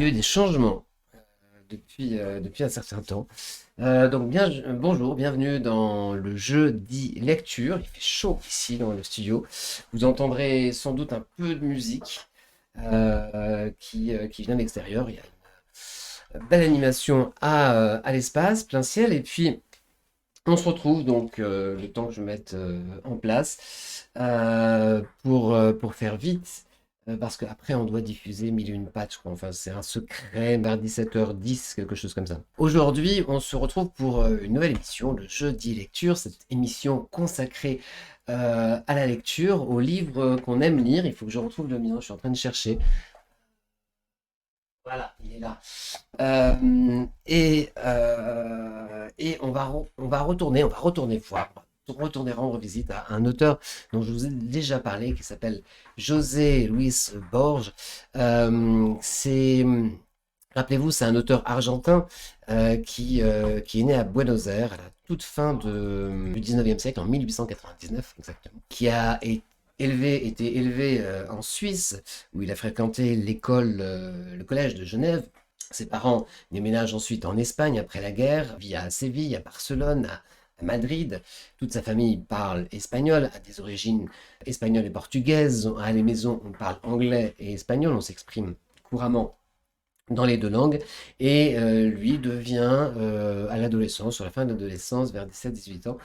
y a eu des changements depuis un certain temps. Bonjour, bienvenue dans le jeu dit lecture. Il fait chaud ici dans le studio. Vous entendrez sans doute un peu de musique qui vient de l'extérieur. Il y a une belle animation à l'espace, plein ciel. Et puis, on se retrouve donc, le temps que je mette en place, pour faire vite, parce qu'après on doit diffuser mille et une patchs, quoi. Enfin, c'est un secret, vers 17h10, quelque chose comme ça. Aujourd'hui, on se retrouve pour une nouvelle émission, le Jeudi Lecture, cette émission consacrée à la lecture, aux livres qu'on aime lire. Il faut que je retrouve le mien, je suis en train de chercher. Voilà, il est là. Et on va retourner voir, retourner rendre visite à un auteur dont je vous ai déjà parlé, qui s'appelle José Luis Borges. Rappelez-vous, c'est un auteur argentin qui est né à Buenos Aires à la toute fin du 19e siècle, en 1899 exactement, qui a été élevé en Suisse, où il a fréquenté le collège de Genève. Ses parents déménagent ensuite en Espagne après la guerre, vit à Séville, à Barcelone, à Madrid. Toute sa famille parle espagnol, a des origines espagnoles et portugaises. À la maison, on parle anglais et espagnol, on s'exprime couramment dans les deux langues, et lui devient, à l'adolescence, sur la fin de l'adolescence, vers 17-18 ans,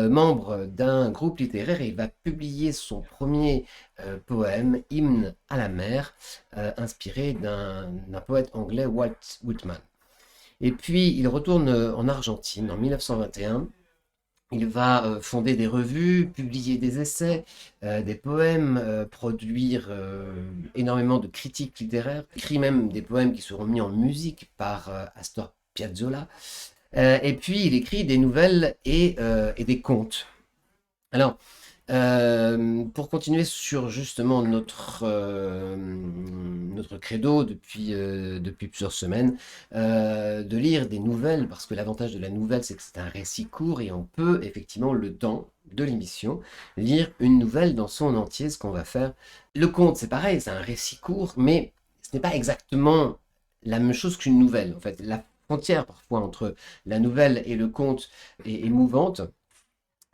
membre d'un groupe littéraire, et il va publier son premier poème, Hymne à la mer, inspiré d'un poète anglais, Walt Whitman. Et puis il retourne en Argentine en 1921. Il va fonder des revues, publier des essais, des poèmes, produire énormément de critiques littéraires, écrit même des poèmes qui seront mis en musique par Astor Piazzolla. Et puis il écrit des nouvelles et des contes. Alors, pour continuer sur justement notre credo depuis plusieurs semaines, de lire des nouvelles, parce que l'avantage de la nouvelle, c'est que c'est un récit court et on peut effectivement, le temps de l'émission, lire une nouvelle dans son entier, ce qu'on va faire. Le conte, c'est pareil, c'est un récit court, mais ce n'est pas exactement la même chose qu'une nouvelle. En fait, la frontière parfois entre la nouvelle et le conte est mouvante.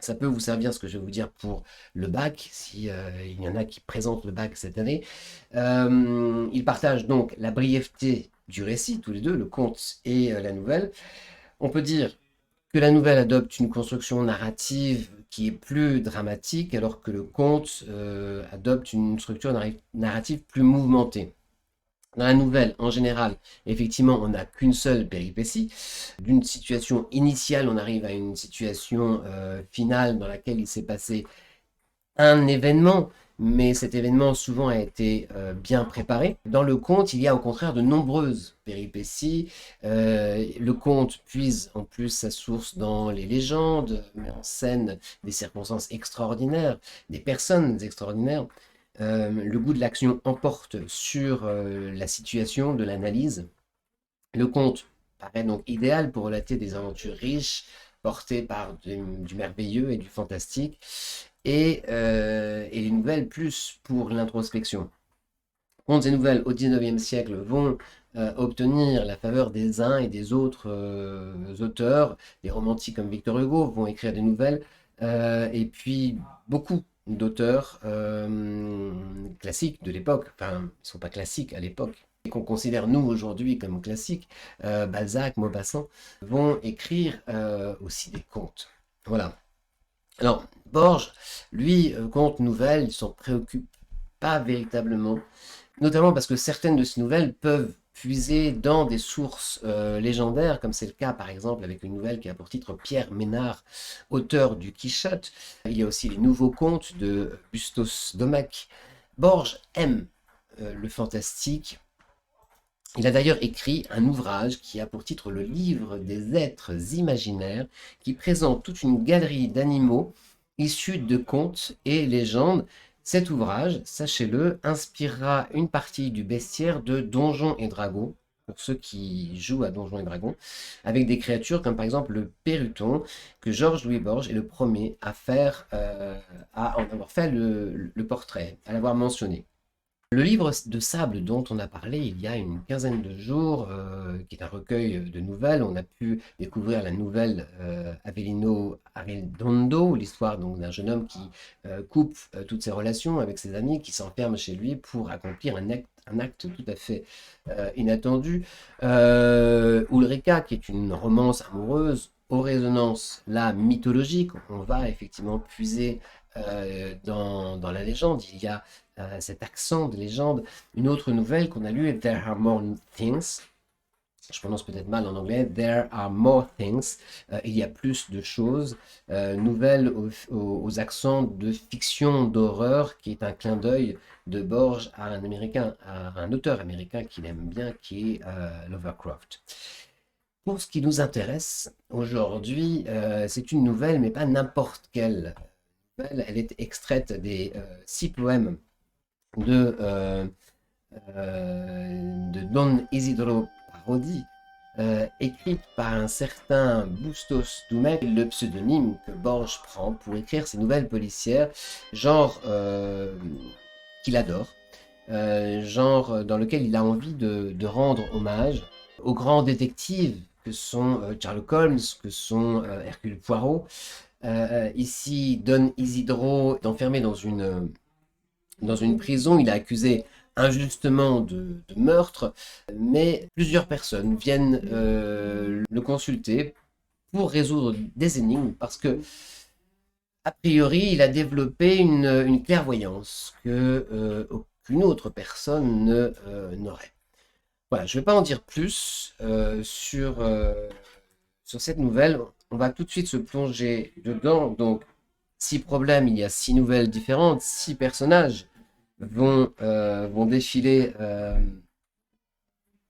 Ça peut vous servir, ce que je vais vous dire, pour le bac, si il y en a qui présentent le bac cette année. Ils partagent donc la brièveté du récit, tous les deux, le conte et la nouvelle. On peut dire que la nouvelle adopte une construction narrative qui est plus dramatique, alors que le conte adopte une structure narrative plus mouvementée. Dans la nouvelle, en général, effectivement, on n'a qu'une seule péripétie. D'une situation initiale, on arrive à une situation finale dans laquelle il s'est passé un événement, mais cet événement souvent a été bien préparé. Dans le conte, il y a au contraire de nombreuses péripéties. Le conte puise en plus sa source dans les légendes, met en scène des circonstances extraordinaires, des personnes extraordinaires. Le goût de l'action emporte sur la situation de l'analyse. Le conte paraît donc idéal pour relater des aventures riches, portées par du merveilleux et du fantastique, et les nouvelles plus pour l'introspection. Contes et nouvelles au XIXe siècle vont obtenir la faveur des uns et des autres auteurs. Les romantiques comme Victor Hugo vont écrire des nouvelles, et puis beaucoup d'auteurs classiques de l'époque, enfin, ils ne sont pas classiques à l'époque, et qu'on considère nous aujourd'hui comme classiques, Balzac, Maupassant, vont écrire aussi des contes. Voilà. Alors, Borges, lui, conte nouvelles, il s'en préoccupe pas véritablement, notamment parce que certaines de ces nouvelles peuvent puiser dans des sources légendaires, comme c'est le cas par exemple avec une nouvelle qui a pour titre Pierre Ménard, auteur du Quichotte. Il y a aussi les nouveaux contes de Bustos Domecq. Borges aime le fantastique. Il a d'ailleurs écrit un ouvrage qui a pour titre Le livre des êtres imaginaires, qui présente toute une galerie d'animaux issus de contes et légendes. Cet ouvrage, sachez-le, inspirera une partie du bestiaire de Donjons et Dragons, pour ceux qui jouent à Donjons et Dragons, avec des créatures comme par exemple le Perruton, que Georges-Louis Borges est le premier à en avoir fait le portrait, à l'avoir mentionné. Le livre de sable dont on a parlé il y a une quinzaine de jours, qui est un recueil de nouvelles, on a pu découvrir la nouvelle Avelino Arredondo, l'histoire donc d'un jeune homme qui coupe toutes ses relations avec ses amis, qui s'enferme chez lui pour accomplir un acte tout à fait inattendu. Ulrika, qui est une romance amoureuse aux résonances là mythologiques, on va effectivement puiser dans la légende. Il y a cet accent de légende. Une autre nouvelle qu'on a lue est There Are More Things. Je prononce peut-être mal en anglais. There Are More Things. Il y a plus de choses. Nouvelle aux accents de fiction d'horreur, qui est un clin d'œil de Borges à un américain, à un auteur américain qu'il aime bien, qui est Lovecraft. Pour ce qui nous intéresse aujourd'hui, c'est une nouvelle, mais pas n'importe quelle nouvelle. Elle est extraite des 6 poèmes de Don Isidro Parodi, écrite par un certain Bustos Dumet, le pseudonyme que Borges prend pour écrire ses nouvelles policières, genre qu'il adore, genre dans lequel il a envie de rendre hommage aux grands détectives que sont Sherlock Holmes, que sont Hercule Poirot. Ici, Don Isidro est enfermé dans une prison, il est accusé injustement de meurtre, mais plusieurs personnes viennent le consulter pour résoudre des énigmes parce que, a priori, il a développé une clairvoyance que aucune autre personne n'aurait. Voilà, je ne vais pas en dire plus sur cette nouvelle. On va tout de suite se plonger dedans. Donc, 6 problèmes, il y a 6 nouvelles différentes, 6 personnages vont défiler.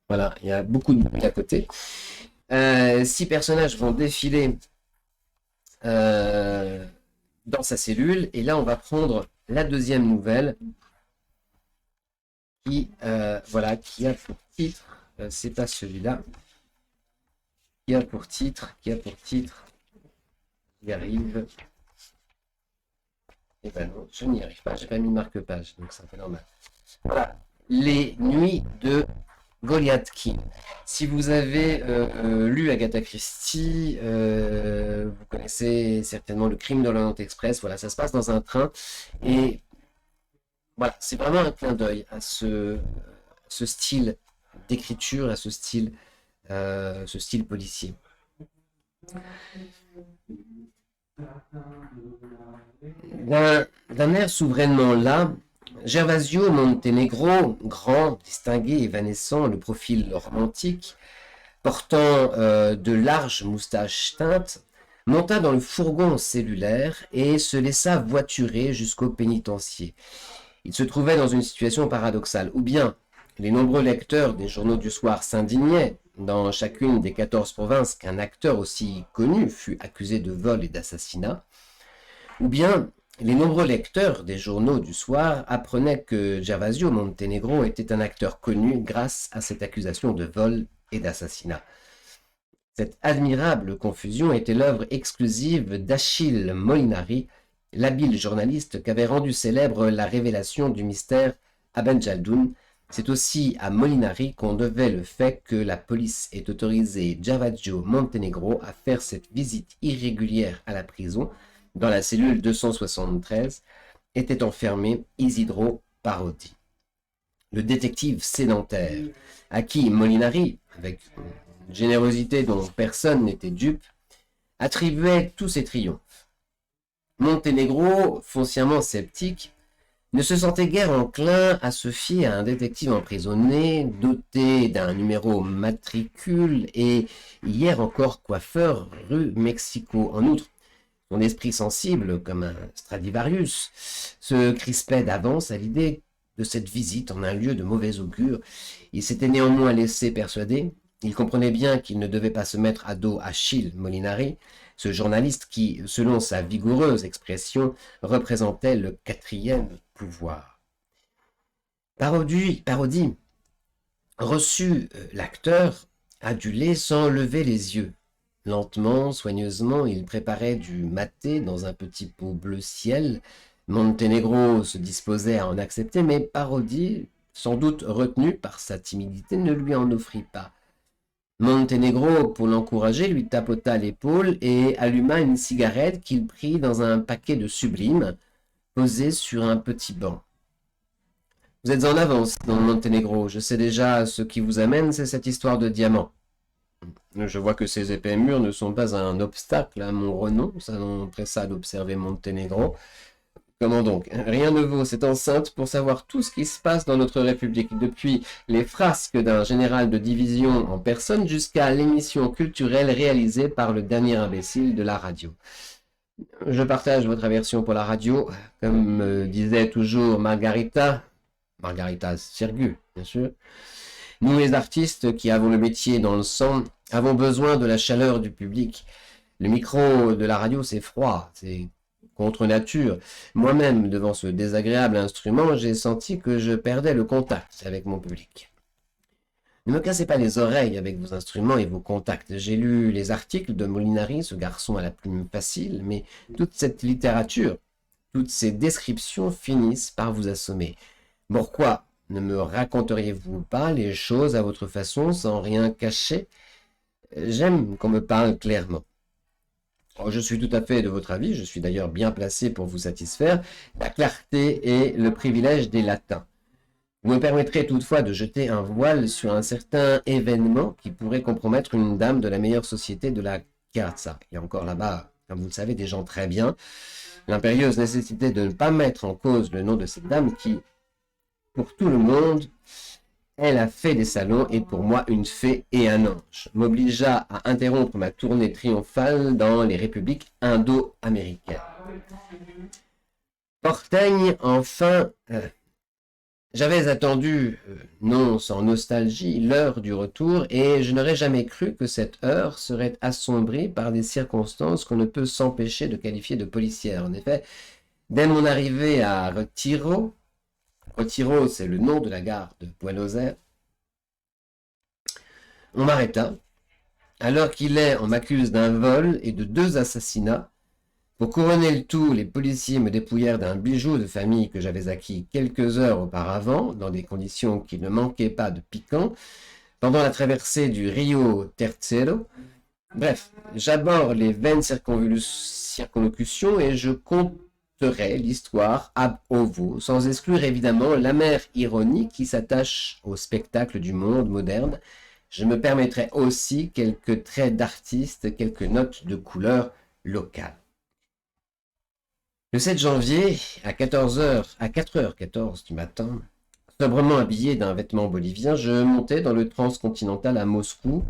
Voilà, il y a beaucoup de bruit à côté. 6 personnages vont défiler dans sa cellule. Et là, on va prendre la deuxième nouvelle voilà, qui a pour titre, c'est pas celui-là, qui a pour titre, j'y arrive. Et ben non, je n'y arrive pas, j'ai pas mis marque-page, donc c'est un peu normal. Voilà, Les Nuits de Goliath King. Si vous avez lu Agatha Christie, vous connaissez certainement Le Crime de l'Orient Express. Voilà, ça se passe dans un train et voilà, c'est vraiment un clin d'œil à ce style d'écriture, à ce style policier. D'un air souverainement là, Gervasio Montenegro, grand, distingué, évanescent, le profil romantique, portant de larges moustaches teintes, monta dans le fourgon cellulaire et se laissa voiturer jusqu'au pénitencier. Il se trouvait dans une situation paradoxale. Ou bien les nombreux lecteurs des journaux du soir s'indignaient dans chacune des 14 provinces qu'un acteur aussi connu fût accusé de vol et d'assassinat, ou bien les nombreux lecteurs des journaux du soir apprenaient que Gervasio Montenegro était un acteur connu grâce à cette accusation de vol et d'assassinat. Cette admirable confusion était l'œuvre exclusive d'Achille Molinari, l'habile journaliste qu'avait rendu célèbre la révélation du mystère Aben Jaldoun. C'est aussi à Molinari qu'on devait le fait que la police ait autorisé Gervasio Montenegro à faire cette visite irrégulière à la prison. Dans la cellule 273 était enfermé Isidro Parodi, le détective sédentaire, à qui Molinari, avec une générosité dont personne n'était dupe, attribuait tous ses triomphes. Montenegro, foncièrement sceptique, ne se sentait guère enclin à se fier à un détective emprisonné, doté d'un numéro matricule et hier encore coiffeur rue Mexico. En outre, son esprit sensible, comme un Stradivarius, se crispait d'avance à l'idée de cette visite en un lieu de mauvais augure. Il s'était néanmoins laissé persuader. Il comprenait bien qu'il ne devait pas se mettre à dos Achille Molinari, ce journaliste qui, selon sa vigoureuse expression, représentait le 4e pouvoir. Parodi reçut l'acteur adulé sans lever les yeux. Lentement, soigneusement, il préparait du maté dans un petit pot bleu ciel, Monténégro se disposait à en accepter, mais Parodi, sans doute retenu par sa timidité, ne lui en offrit pas. Monténégro, pour l'encourager, lui tapota l'épaule et alluma une cigarette qu'il prit dans un paquet de Sublime, posé sur un petit banc. Vous êtes en avance dans Monténégro, je sais déjà ce qui vous amène, c'est cette histoire de diamant. Je vois que ces épais murs ne sont pas un obstacle à mon renom, ça n'empressa d'observer Monténégro. Comment donc? Rien ne vaut cette enceinte pour savoir tout ce qui se passe dans notre République, depuis les frasques d'un général de division en personne jusqu'à l'émission culturelle réalisée par le dernier imbécile de la radio. Je partage votre aversion pour la radio, comme disait toujours Margarita Sirgu, bien sûr. Nous les artistes qui avons le métier dans le sang, avons besoin de la chaleur du public. Le micro de la radio, c'est froid, c'est contre nature. Moi-même, devant ce désagréable instrument, j'ai senti que je perdais le contact avec mon public. Ne me cassez pas les oreilles avec vos instruments et vos contacts. J'ai lu les articles de Molinari, ce garçon à la plume facile, mais toute cette littérature, toutes ces descriptions finissent par vous assommer. Pourquoi ne me raconteriez-vous pas les choses à votre façon, sans rien cacher? J'aime qu'on me parle clairement. Je suis tout à fait de votre avis, je suis d'ailleurs bien placé pour vous satisfaire. La clarté est le privilège des latins. Vous me permettrez toutefois de jeter un voile sur un certain événement qui pourrait compromettre une dame de la meilleure société de la Chiazza. Il y a encore là-bas, comme vous le savez, des gens très bien. L'impérieuse nécessité de ne pas mettre en cause le nom de cette dame qui, pour tout le monde, est la fée des salons et pour moi une fée et un ange, m'obligea à interrompre ma tournée triomphale dans les républiques indo-américaines. Porteigne, enfin, j'avais attendu, non sans nostalgie, l'heure du retour, et je n'aurais jamais cru que cette heure serait assombrie par des circonstances qu'on ne peut s'empêcher de qualifier de policières. En effet, dès mon arrivée à Retiro, c'est le nom de la gare de Buenos Aires, on m'arrêta, alors on m'accuse d'un vol et de 2 assassinats. Pour couronner le tout, les policiers me dépouillèrent d'un bijou de famille que j'avais acquis quelques heures auparavant, dans des conditions qui ne manquaient pas de piquant, pendant la traversée du Rio Tercero. Bref, j'aborde les vaines circonlocutions et je conterai l'histoire ab ovo, sans exclure évidemment l'amère ironie qui s'attache au spectacle du monde moderne. Je me permettrai aussi quelques traits d'artiste, quelques notes de couleur locale. Le 7 janvier, à 4h14 du matin, sobrement habillé d'un vêtement bolivien, je montais dans le transcontinental à Moscou,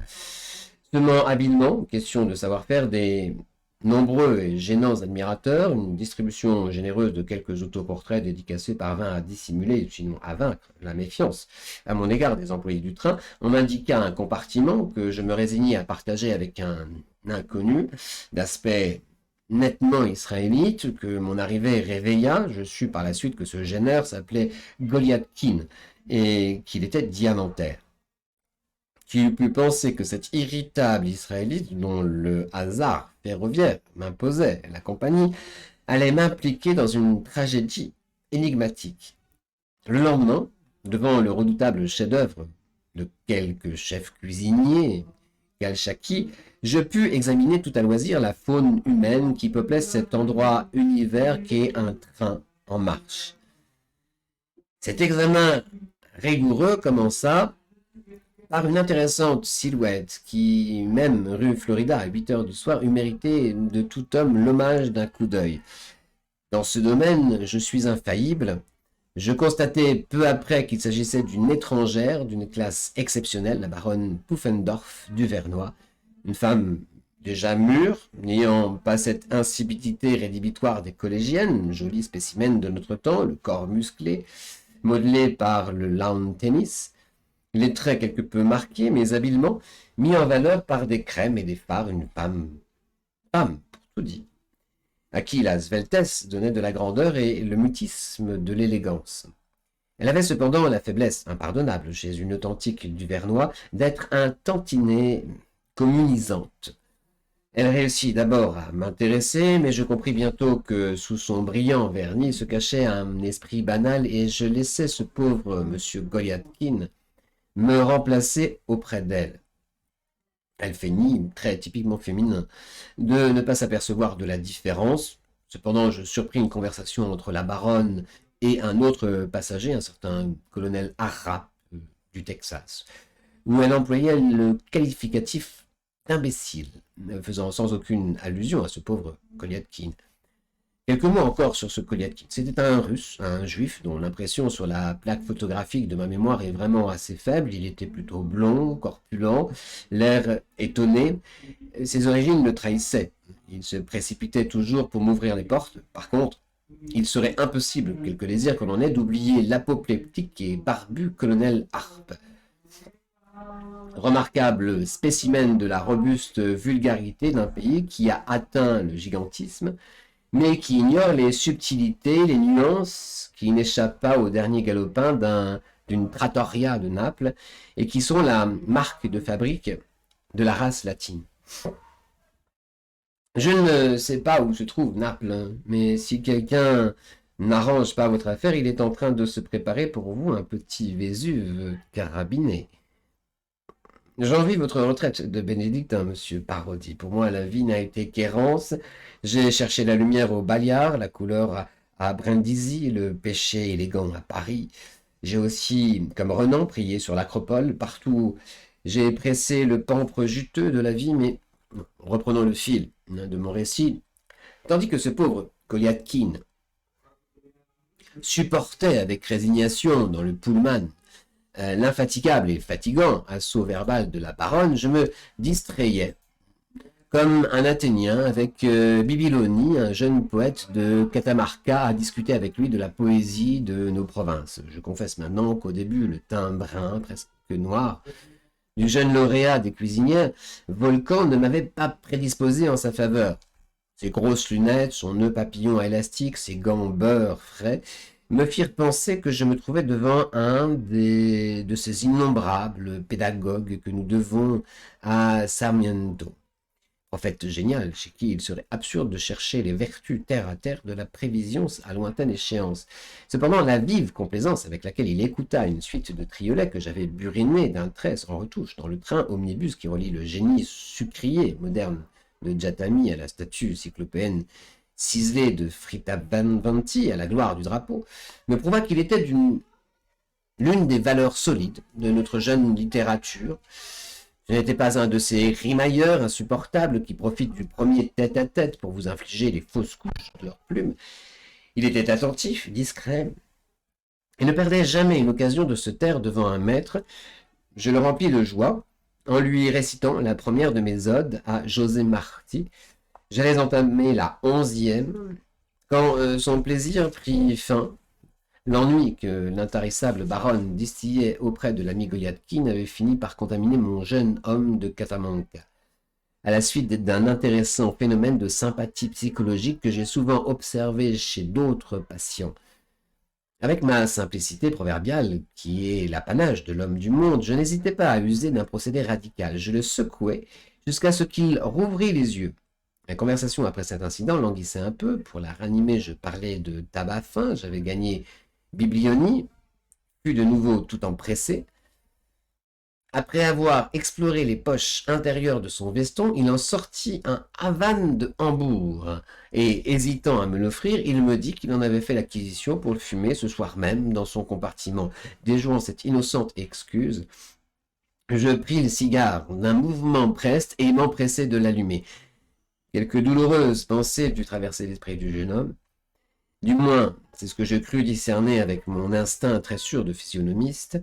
semant habilement, question de savoir-faire, des nombreux et gênants admirateurs, une distribution généreuse de quelques autoportraits dédicacés parvint à dissimuler, sinon à vaincre, la méfiance à mon égard des employés du train. On m'indiqua un compartiment que je me résignai à partager avec un inconnu d'aspect nettement israélite, que mon arrivée réveilla. Je sus par la suite que ce gêneur s'appelait Goliathkin et qu'il était diamantaire. Qui eût pu penser que cet irritable israélite, dont le hasard ferroviaire m'imposait la compagnie, allait m'impliquer dans une tragédie énigmatique. Le lendemain, devant le redoutable chef-d'œuvre de quelques chefs cuisiniers, Galchaki, je pus examiner tout à loisir la faune humaine qui peuplait cet endroit univers qu'est un train en marche. Cet examen rigoureux commença par une intéressante silhouette qui, même rue Florida à 8h du soir, eût mérité de tout homme l'hommage d'un coup d'œil. Dans ce domaine, je suis infaillible. Je constatai peu après qu'il s'agissait d'une étrangère d'une classe exceptionnelle, la baronne Pufendorf du Vernois, une femme déjà mûre, n'ayant pas cette insipidité rédhibitoire des collégiennes, joli spécimen de notre temps, le corps musclé, modelé par le lawn tennis, les traits quelque peu marqués, mais habilement mis en valeur par des crèmes et des fards, une femme, pour tout dit, à qui la sveltesse donnait de la grandeur et le mutisme de l'élégance. Elle avait cependant la faiblesse impardonnable chez une authentique du Vernois d'être un tantinet communisante. Elle réussit d'abord à m'intéresser, mais je compris bientôt que sous son brillant vernis se cachait un esprit banal et je laissai ce pauvre monsieur Golyatkin me remplacer auprès d'elle. Elle feignit, très typiquement féminin, de ne pas s'apercevoir de la différence. Cependant, je surpris une conversation entre la baronne et un autre passager, un certain colonel Harrap du Texas, où elle employait le qualificatif d'imbécile, faisant sans aucune allusion à ce pauvre Kolyatkin. Quelques mots encore sur ce Kolyatkin. C'était un russe, un juif, dont l'impression sur la plaque photographique de ma mémoire est vraiment assez faible. Il était plutôt blond, corpulent, l'air étonné. Ses origines le trahissaient. Il se précipitait toujours pour m'ouvrir les portes. Par contre, il serait impossible, quelque désir que l'on ait, d'oublier l'apoplectique et barbu colonel Harpe. Remarquable spécimen de la robuste vulgarité d'un pays qui a atteint le gigantisme, mais qui ignore les subtilités, les nuances, qui n'échappent pas au dernier galopin d'une trattoria de Naples, et qui sont la marque de fabrique de la race latine. Je ne sais pas où se trouve Naples, mais si quelqu'un n'arrange pas votre affaire, il est en train de se préparer pour vous un petit Vésuve carabiné. J'envie votre retraite de bénédictin, monsieur Parodi. Pour moi, la vie n'a été qu'errance. J'ai cherché la lumière au Baliard, la couleur à Brindisi, le péché élégant à Paris. J'ai aussi, comme Renan, prié sur l'Acropole. Partout, j'ai pressé le pampre juteux de la vie, mais reprenons le fil de mon récit. Tandis que ce pauvre Kolyatkin supportait avec résignation dans le pullman l'infatigable et fatigant assaut verbal de la baronne, je me distrayais comme un Athénien avec Bibiloni, un jeune poète de Catamarca, à discuter avec lui de la poésie de nos provinces. Je confesse maintenant qu'au début, le teint brun, presque noir, du jeune lauréat des cuisinières, Volcan ne m'avait pas prédisposé en sa faveur. Ses grosses lunettes, son nœud papillon à élastique, ses gants beurre frais, me firent penser que je me trouvais devant de ces innombrables pédagogues que nous devons à Sarmiento. Prophète génial, chez qui il serait absurde de chercher les vertus terre à terre de la prévision à lointaine échéance. Cependant, la vive complaisance avec laquelle il écouta une suite de triolets que j'avais burinés d'un trait sans retouche dans le train omnibus qui relie le génie sucrier moderne de Jatami à la statue cyclopéenne ciselée de Fritavanti à la gloire du drapeau, me prouva qu'il était l'une des valeurs solides de notre jeune littérature. Je n'étais pas un de ces rimailleurs insupportables qui profitent du premier tête-à-tête pour vous infliger les fausses couches de leurs plumes. Il était attentif, discret, et ne perdait jamais une occasion de se taire devant un maître. Je le remplis de joie en lui récitant la première de mes odes à José Marti. J'allais entamer la 11e quand son plaisir prit fin. L'ennui que l'intarissable baronne distillait auprès de l'ami Golyatkin avait fini par contaminer mon jeune homme de Catamanca, à la suite d'un intéressant phénomène de sympathie psychologique que j'ai souvent observé chez d'autres patients. Avec ma simplicité proverbiale, qui est l'apanage de l'homme du monde, je n'hésitais pas à user d'un procédé radical. Je le secouais jusqu'à ce qu'il rouvrît les yeux. La conversation après cet incident languissait un peu. Pour la ranimer, je parlais de tabac fin. J'avais gagné Biblioni, fut de nouveau tout empressé. Après avoir exploré les poches intérieures de son veston, il en sortit un Havane de Hambourg, et hésitant à me l'offrir, il me dit qu'il en avait fait l'acquisition pour le fumer ce soir même dans son compartiment. Déjouant cette innocente excuse, je pris le cigare d'un mouvement preste et m'empressai de l'allumer. Quelques douloureuses pensées durent traverser l'esprit du jeune homme. Du moins, c'est ce que je crus discerner avec mon instinct très sûr de physionomiste,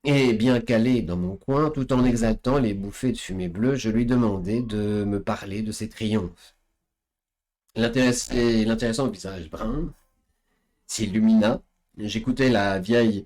et bien calé dans mon coin, tout en exaltant les bouffées de fumée bleue, je lui demandai de me parler de ses triomphes. L'intéressant visage brun s'illumina. J'écoutais la vieille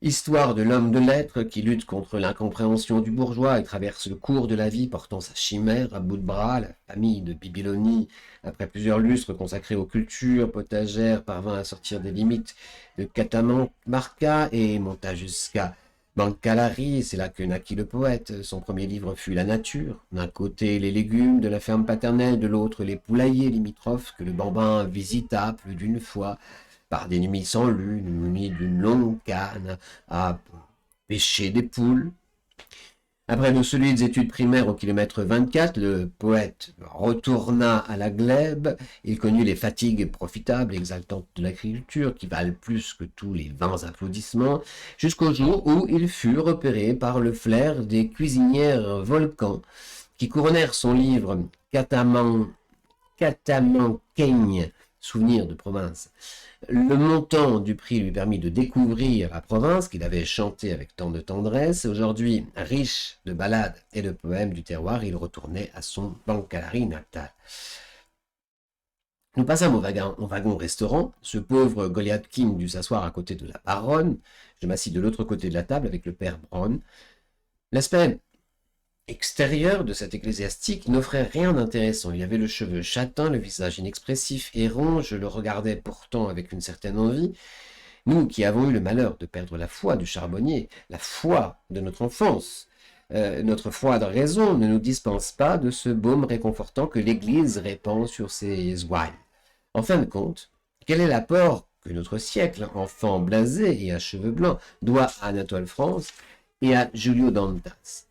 histoire de l'homme de lettres qui lutte contre l'incompréhension du bourgeois et traverse le cours de la vie portant sa chimère à bout de bras. La famille de Bibiloni, après plusieurs lustres consacrés aux cultures potagères, parvint à sortir des limites de Catamarca et monta jusqu'à Bancalari, c'est là que naquit le poète. Son premier livre fut La nature. D'un côté, les légumes de la ferme paternelle, de l'autre, les poulaillers limitrophes que le bambin visita plus d'une fois, par des nuits sans lune, munies d'une longue canne à pêcher des poules. Après de solides études primaires au kilomètre 24, le poète retourna à la glèbe. Il connut les fatigues profitables, exaltantes de l'agriculture, qui valent plus que tous les vains applaudissements, jusqu'au jour où il fut repéré par le flair des cuisinières volcans, qui couronnèrent son livre Catamankeigne, Souvenirs de province. Le montant du prix lui permit de découvrir la province qu'il avait chantée avec tant de tendresse. Aujourd'hui, riche de ballades et de poèmes du terroir, il retournait à son Bancalari natal. Nous passâmes au wagon-restaurant. Ce pauvre Goliathkin dut s'asseoir à côté de la baronne. Je m'assis de l'autre côté de la table avec le père Braun. L'aspect extérieur de cet ecclésiastique n'offrait rien d'intéressant. Il avait le cheveu châtain, le visage inexpressif et rond. Je le regardais pourtant avec une certaine envie. Nous qui avons eu le malheur de perdre la foi du charbonnier, la foi de notre enfance, notre foi de raison ne nous dispense pas de ce baume réconfortant que l'Église répand sur ses ouailles. En fin de compte, quel est l'apport que notre siècle, enfant blasé et à cheveux blancs, doit à Anatole France et à Giulio Dantas?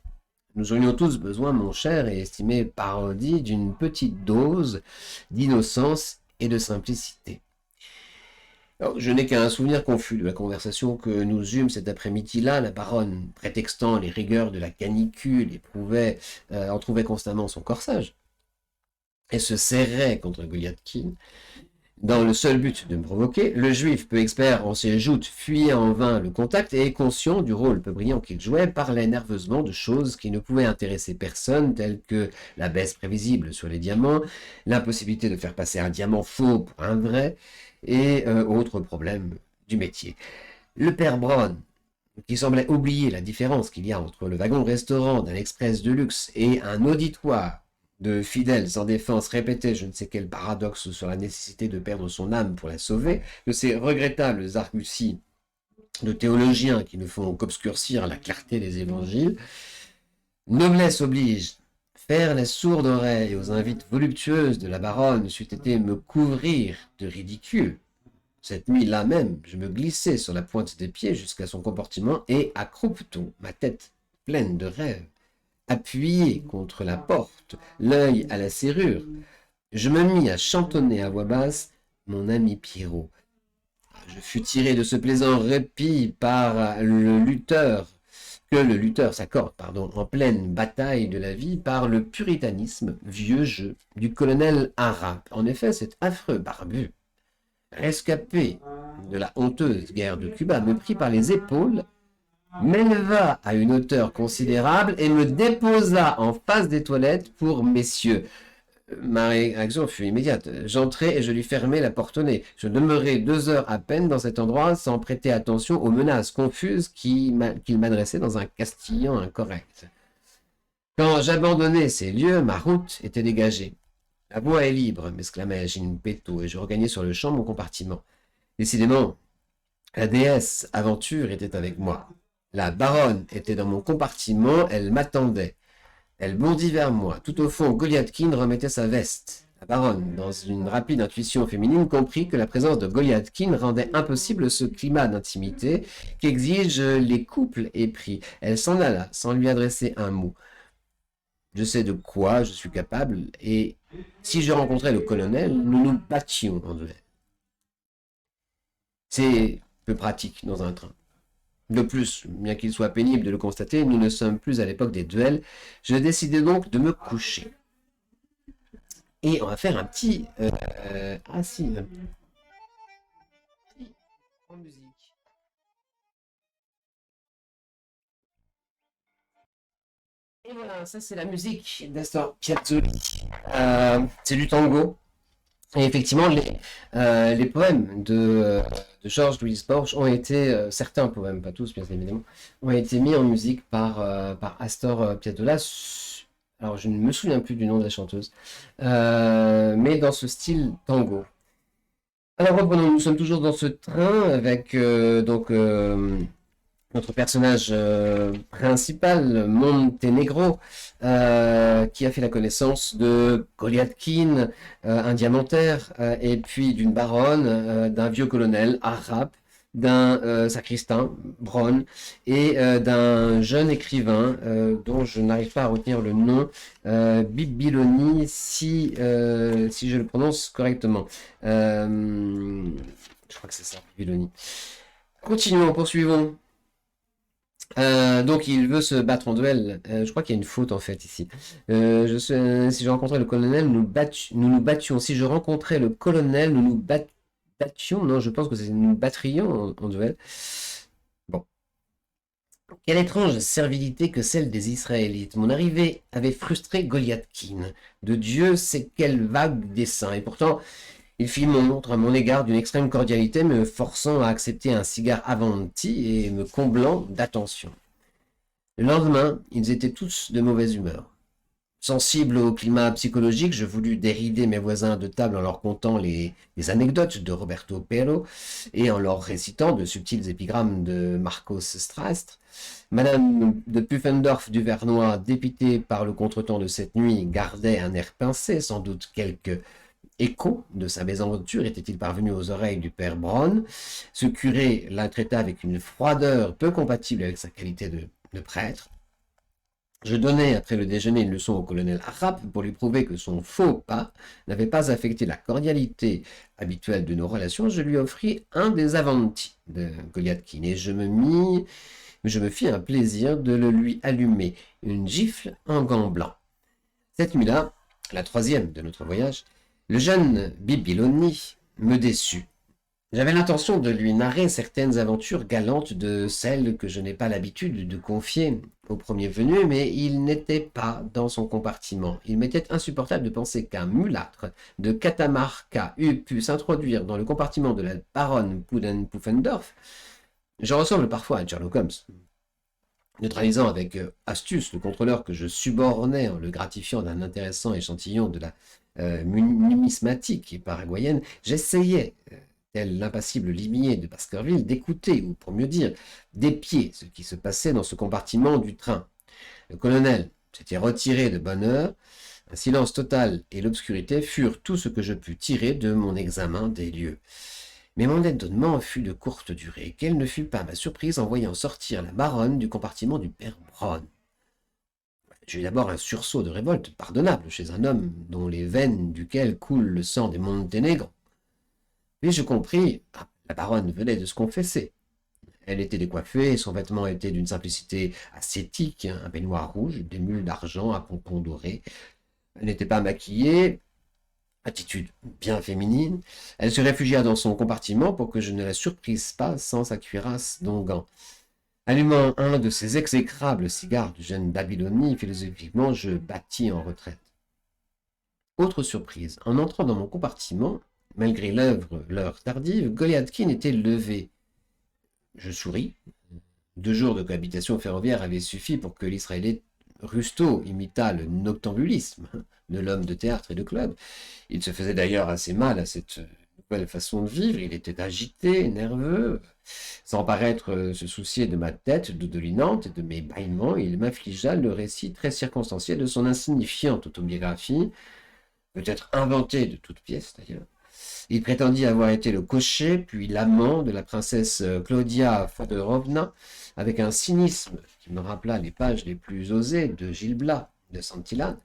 Nous aurions tous besoin, mon cher et estimé parodie, d'une petite dose d'innocence et de simplicité. Alors, je n'ai qu'un souvenir confus de la conversation que nous eûmes cet après-midi-là. La baronne, prétextant les rigueurs de la canicule, en trouvait constamment son corsage et se serrait contre Goliathkin. Dans le seul but de me provoquer, le juif, peu expert en ses joutes, fuyait en vain le contact et, conscient du rôle peu brillant qu'il jouait, parlait nerveusement de choses qui ne pouvaient intéresser personne, telles que la baisse prévisible sur les diamants, l'impossibilité de faire passer un diamant faux pour un vrai, et autres problèmes du métier. Le père Braun, qui semblait oublier la différence qu'il y a entre le wagon-restaurant d'un express de luxe et un auditoire de fidèles sans défense répétaient je ne sais quel paradoxe sur la nécessité de perdre son âme pour la sauver, de ces regrettables arguties de théologiens qui ne font qu'obscurcir la clarté des évangiles. Noblesse oblige. Faire la sourde oreille aux invites voluptueuses de la baronne c'eût été me couvrir de ridicule. Cette nuit-là même, je me glissai sur la pointe des pieds jusqu'à son compartiment et, à croupeton, ma tête pleine de rêves, appuyé contre la porte, l'œil à la serrure, je me mis à chantonner à voix basse mon ami Pierrot. Je fus tiré de ce plaisant répit par le lutteur s'accorde, en pleine bataille de la vie par le puritanisme, vieux jeu, du colonel arabe. En effet, cet affreux barbu, rescapé de la honteuse guerre de Cuba, me prit par les épaules, m'éleva à une hauteur considérable et me déposa en face des toilettes pour messieurs. Ma réaction fut immédiate. J'entrai et je lui fermai la porte au nez. Je demeurai 2 heures à peine dans cet endroit sans prêter attention aux menaces confuses qu'il m'adressait dans un castillan incorrect. Quand j'abandonnai ces lieux, ma route était dégagée. La voie est libre, m'exclamai Ginpetto, et je regagnai sur le champ mon compartiment. Décidément, la déesse Aventure était avec moi. La baronne était dans mon compartiment, elle m'attendait. Elle bondit vers moi. Tout au fond, Goliathkin remettait sa veste. La baronne, dans une rapide intuition féminine, comprit que la présence de Goliathkin rendait impossible ce climat d'intimité qu'exigent les couples épris. Elle s'en alla sans lui adresser un mot. Je sais de quoi je suis capable, et si je rencontrais le colonel, nous nous battions en duel. C'est peu pratique dans un train. De plus, bien qu'il soit pénible de le constater, nous ne sommes plus à l'époque des duels. Je décidai donc de me coucher. Et on va faire un petit... en musique. Et voilà, ça c'est la musique d'Astor Piazzolla. C'est du tango. Et effectivement, les poèmes de Georges Louis Borges ont été, certains poèmes, pas tous bien évidemment, ont été mis en musique par Astor Piazzolla. Alors je ne me souviens plus du nom de la chanteuse, mais dans ce style tango. Alors reprenons, nous sommes toujours dans ce train avec Notre personnage principal, Montenegro, qui a fait la connaissance de Goliathkin, un diamantaire, et puis d'une baronne, d'un vieux colonel arabe, d'un sacristain, Bron, et d'un jeune écrivain dont je n'arrive pas à retenir le nom, Bibiloni, si je le prononce correctement. Je crois que c'est ça, Bibiloni. Continuons, poursuivons. Donc il veut se battre en duel. Je crois qu'il y a une faute en fait ici. Si je rencontrais le colonel, nous nous battions. Si je rencontrais le colonel, nous nous battions. Non, je pense que c'est nous battrions en duel. Bon. Quelle étrange servilité que celle des Israélites. Mon arrivée avait frustré Goliathkin. De Dieu sait quel vague dessein. Et pourtant, il fit montre à mon égard d'une extrême cordialité, me forçant à accepter un cigare Avanti et me comblant d'attention. Le lendemain, ils étaient tous de mauvaise humeur. Sensible au climat psychologique, je voulus dérider mes voisins de table en leur contant les anecdotes de Roberto Pero et en leur récitant de subtils épigrammes de Marcos Strastre. Madame de Pufendorf du Vernois, dépitée par le contretemps de cette nuit, gardait un air pincé, sans doute quelque écho de sa mésaventure était-il parvenu aux oreilles du père Braun. Ce curé la traita avec une froideur peu compatible avec sa qualité de prêtre. Je donnai après le déjeuner une leçon au colonel arabe pour lui prouver que son faux pas n'avait pas affecté la cordialité habituelle de nos relations. Je lui offris un des Avanti de Goliathkin et je me fis un plaisir de le lui allumer, une gifle en gants blancs. Cette nuit-là, la troisième de notre voyage, le jeune Bibiloni me déçut. J'avais l'intention de lui narrer certaines aventures galantes de celles que je n'ai pas l'habitude de confier au premier venu, mais il n'était pas dans son compartiment. Il m'était insupportable de penser qu'un mulâtre de Catamarca eût pu s'introduire dans le compartiment de la baronne Pufendorf. Je ressemble parfois à Sherlock Holmes. Neutralisant avec astuce le contrôleur que je subornais en le gratifiant d'un intéressant échantillon de la numismatique paraguayenne, j'essayais tel l'impassible limier de Baskerville, d'écouter, ou pour mieux dire, d'épier ce qui se passait dans ce compartiment du train. Le colonel s'était retiré de bonne heure, un silence total et l'obscurité furent tout ce que je pus tirer de mon examen des lieux. Mais mon étonnement fut de courte durée. Quelle ne fut pas ma surprise en voyant sortir la baronne du compartiment du père Braun. J'eus d'abord un sursaut de révolte pardonnable chez un homme dont les veines duquel coule le sang des Monténégrins. Puis je compris, la baronne venait de se confesser. Elle était décoiffée, son vêtement était d'une simplicité ascétique, un peignoir rouge, des mules d'argent à pompons dorés. Elle n'était pas maquillée, attitude bien féminine. Elle se réfugia dans son compartiment pour que je ne la surprise pas sans sa cuirasse d'onguent. Allumant un de ces exécrables cigares du jeune Babylonie, philosophiquement, je battis en retraite. Autre surprise, en entrant dans mon compartiment, malgré l'heure tardive, Goliathkin était levé. Je souris. 2 jours de cohabitation ferroviaire avaient suffi pour que l'Israélite Rusto imitât le noctambulisme de l'homme de théâtre et de club. Il se faisait d'ailleurs assez mal à cette nouvelle façon de vivre. Il était agité, nerveux. Sans paraître se soucier de ma tête dodelinante et de mes bâillements, il m'infligea le récit très circonstancié de son insignifiante autobiographie, peut-être inventée de toutes pièces d'ailleurs. Il prétendit avoir été le cocher, puis l'amant de la princesse Claudia Fedorovna, avec un cynisme qui me rappela les pages les plus osées de Gil Blas de Santillane.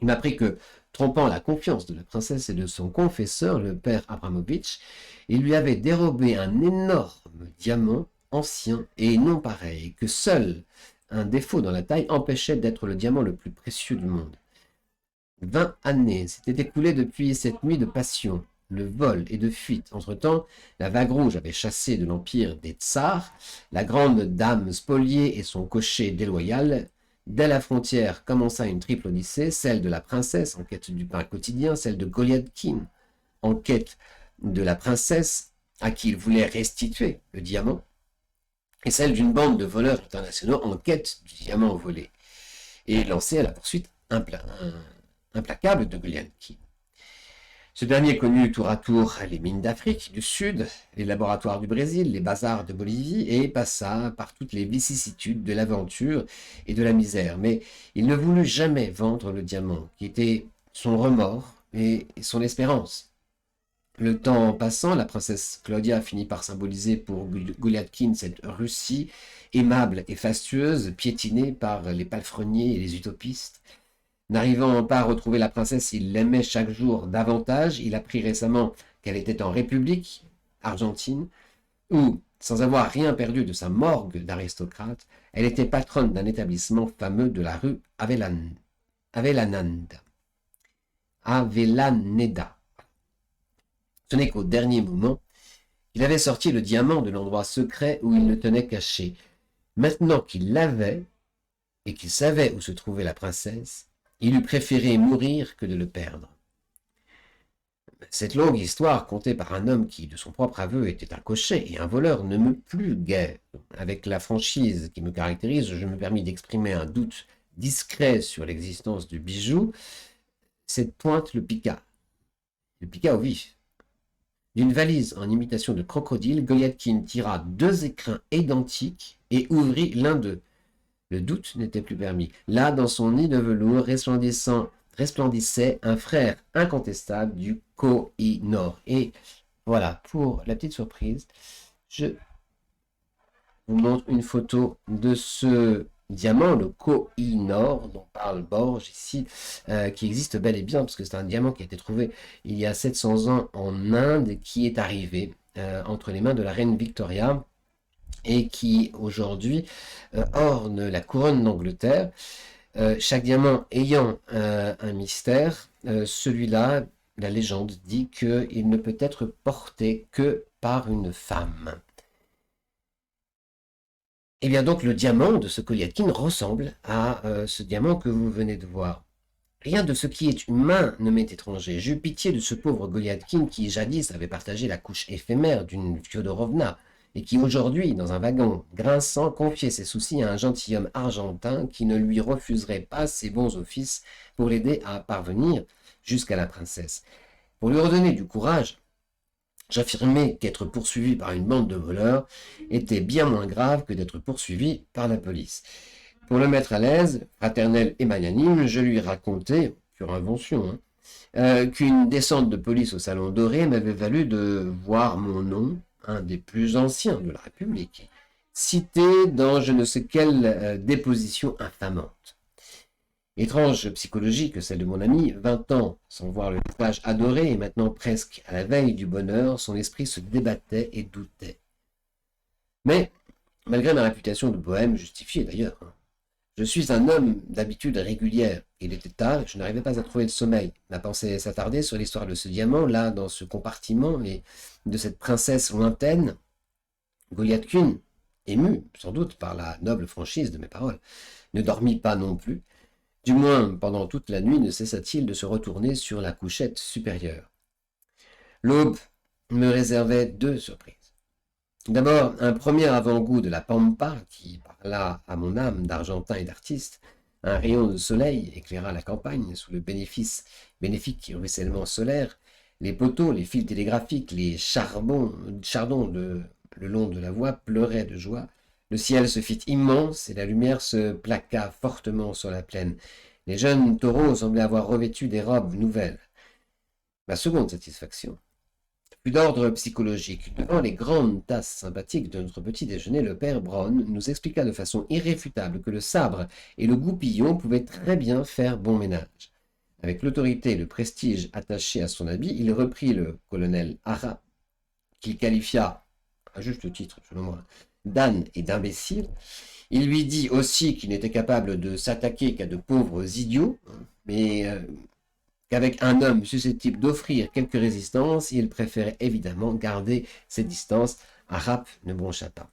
Il m'apprit que, trompant la confiance de la princesse et de son confesseur, le père Abramovitch, il lui avait dérobé un énorme diamant ancien et non pareil, que seul un défaut dans la taille empêchait d'être le diamant le plus précieux du monde. 20 années s'étaient écoulées depuis cette nuit de passion, le vol et de fuite. Entre-temps, la vague rouge avait chassé de l'empire des tsars la grande dame spoliée et son cocher déloyal. Dès la frontière commença une triple odyssée, celle de la princesse en quête du pain quotidien, celle de Goliathkin en quête de la princesse à qui il voulait restituer le diamant, et celle d'une bande de voleurs internationaux en quête du diamant volé, et lancé à la poursuite implacable de Goliathkin. Ce dernier connut tour à tour les mines d'Afrique du Sud, les laboratoires du Brésil, les bazars de Bolivie, et passa par toutes les vicissitudes de l'aventure et de la misère. Mais il ne voulut jamais vendre le diamant, qui était son remords et son espérance. Le temps passant, la princesse Claudia finit par symboliser pour Goliathkin cette Russie aimable et fastueuse, piétinée par les palefreniers et les utopistes. N'arrivant pas à retrouver la princesse, il l'aimait chaque jour davantage. Il apprit récemment qu'elle était en République argentine, où, sans avoir rien perdu de sa morgue d'aristocrate, elle était patronne d'un établissement fameux de la rue Avellaneda. Avellaneda. Ce n'est qu'au dernier moment qu'il avait sorti le diamant de l'endroit secret où il le tenait caché. Maintenant qu'il l'avait, et qu'il savait où se trouvait la princesse, il eût préféré mourir que de le perdre. Cette longue histoire, contée par un homme qui, de son propre aveu, était un cocher et un voleur, ne me plut guère. Avec la franchise qui me caractérise, je me permis d'exprimer un doute discret sur l'existence du bijou. Cette pointe le piqua au vif. D'une valise en imitation de crocodile, Goliathkin tira 2 écrins identiques et ouvrit l'un d'eux. Le doute n'était plus permis. Là, dans son nid de velours resplendissait un frère incontestable du Koh-i-Noor. Et voilà, pour la petite surprise, je vous montre une photo de ce diamant, le Koh-i-Noor, dont parle Borges ici, qui existe bel et bien, parce que c'est un diamant qui a été trouvé il y a 700 ans en Inde et qui est arrivé entre les mains de la reine Victoria et qui aujourd'hui orne la couronne d'Angleterre. Chaque diamant ayant un mystère, celui-là, la légende dit qu'il ne peut être porté que par une femme. Et bien donc le diamant de ce Goliathkin ressemble à ce diamant que vous venez de voir. Rien de ce qui est humain ne m'est étranger. J'eus pitié de ce pauvre Goliathkin qui jadis avait partagé la couche éphémère d'une Fyodorovna, et qui aujourd'hui, dans un wagon grinçant, confiait ses soucis à un gentilhomme argentin qui ne lui refuserait pas ses bons offices pour l'aider à parvenir jusqu'à la princesse. Pour lui redonner du courage, j'affirmais qu'être poursuivi par une bande de voleurs était bien moins grave que d'être poursuivi par la police. Pour le mettre à l'aise, fraternel et magnanime, je lui racontais, pure invention, qu'une descente de police au Salon Doré m'avait valu de voir mon nom, un des plus anciens de la République, cité dans je ne sais quelle déposition infamante. Étrange psychologie que celle de mon ami, 20 ans sans voir le visage adoré et maintenant presque à la veille du bonheur, son esprit se débattait et doutait. Mais, malgré ma réputation de bohème justifiée d'ailleurs, je suis un homme d'habitude régulière. Il était tard et je n'arrivais pas à trouver le sommeil. Ma pensée s'attardait sur l'histoire de ce diamant, là, dans ce compartiment, et de cette princesse lointaine. Goliathkin, ému, sans doute, par la noble franchise de mes paroles, ne dormit pas non plus. Du moins, pendant toute la nuit, ne cessa-t-il de se retourner sur la couchette supérieure. L'aube me réservait 2 surprises. D'abord, un premier avant-goût de la pampa qui parla à mon âme d'argentin et d'artiste. Un rayon de soleil éclaira la campagne sous le bénéfique ruissellement solaire. Les poteaux, les fils télégraphiques, les chardons le long de la voie pleuraient de joie. Le ciel se fit immense et la lumière se plaqua fortement sur la plaine. Les jeunes taureaux semblaient avoir revêtu des robes nouvelles. Ma seconde satisfaction fut d'ordre psychologique. Devant les grandes tasses sympathiques de notre petit déjeuner, le père Brown nous expliqua de façon irréfutable que le sabre et le goupillon pouvaient très bien faire bon ménage. Avec l'autorité et le prestige attachés à son habit, il reprit le colonel Hara, qu'il qualifia, à juste titre selon moi, d'âne et d'imbécile. Il lui dit aussi qu'il n'était capable de s'attaquer qu'à de pauvres idiots, mais qu'avec un homme susceptible d'offrir quelque résistance, il préférait évidemment garder ses distances. Harap ne broncha pas.